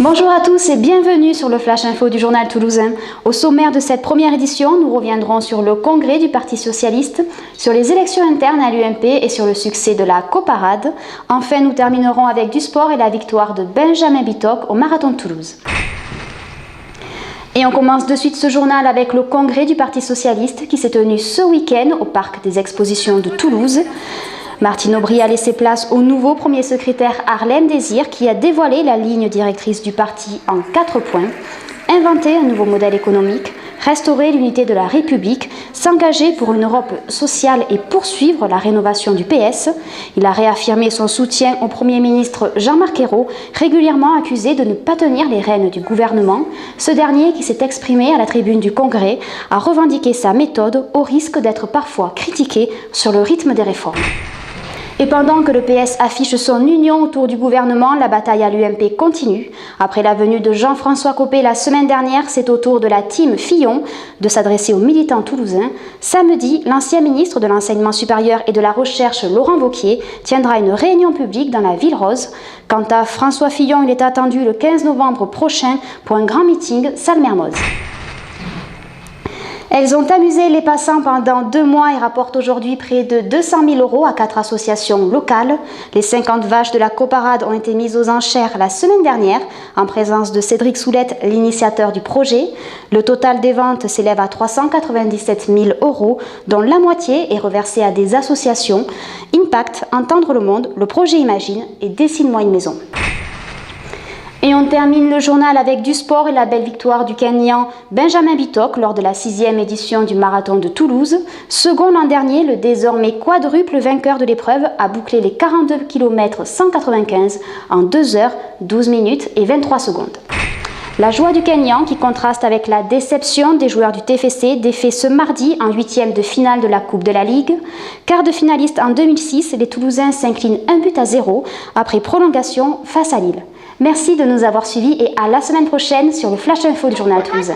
Bonjour à tous et bienvenue sur le Flash Info du Journal Toulousain. Au sommaire de cette première édition, nous reviendrons sur le congrès du Parti Socialiste, sur les élections internes à l'UMP et sur le succès de la coparade. Enfin, nous terminerons avec du sport et la victoire de Benjamin Bitok au Marathon de Toulouse. Et on commence de suite ce journal avec le congrès du Parti Socialiste qui s'est tenu ce week-end au Parc des Expositions de Toulouse. Martine Aubry a laissé place au nouveau premier secrétaire Harlem Désir qui a dévoilé la ligne directrice du parti en 4 points. Inventer un nouveau modèle économique, restaurer l'unité de la République, s'engager pour une Europe sociale et poursuivre la rénovation du PS. Il a réaffirmé son soutien au Premier ministre Jean-Marc Ayrault, régulièrement accusé de ne pas tenir les rênes du gouvernement. Ce dernier, qui s'est exprimé à la tribune du Congrès, a revendiqué sa méthode au risque d'être parfois critiqué sur le rythme des réformes. Et pendant que le PS affiche son union autour du gouvernement, la bataille à l'UMP continue. Après la venue de Jean-François Copé la semaine dernière, c'est au tour de la team Fillon de s'adresser aux militants toulousains. Samedi, l'ancien ministre de l'Enseignement supérieur et de la Recherche, Laurent Wauquiez, tiendra une réunion publique dans la Ville Rose. Quant à François Fillon, il est attendu le 15 novembre prochain pour un grand meeting salle Mermoz. Elles ont amusé les passants pendant 2 mois et rapportent aujourd'hui près de 200 000 € à 4 associations locales. Les 50 vaches de la coparade ont été mises aux enchères la semaine dernière en présence de Cédric Soulette, l'initiateur du projet. Le total des ventes s'élève à 397 000 €, dont la moitié est reversée à des associations. Impact, Entendre le Monde, le projet Imagine et Dessine-moi une maison. Et on termine le journal avec du sport et la belle victoire du Kenyan Benjamin Bitok lors de la 6e édition du Marathon de Toulouse. Second l'an dernier, le désormais quadruple vainqueur de l'épreuve a bouclé les 42 km 195 en 2 heures, 12 minutes et 23 secondes. La joie du Kenyan qui contraste avec la déception des joueurs du TFC défait ce mardi en 8e de finale de la Coupe de la Ligue. Quart de finaliste en 2006, les Toulousains s'inclinent 1-0 après prolongation face à Lille. Merci de nous avoir suivis et à la semaine prochaine sur le Flash Info du Journal Toulousain.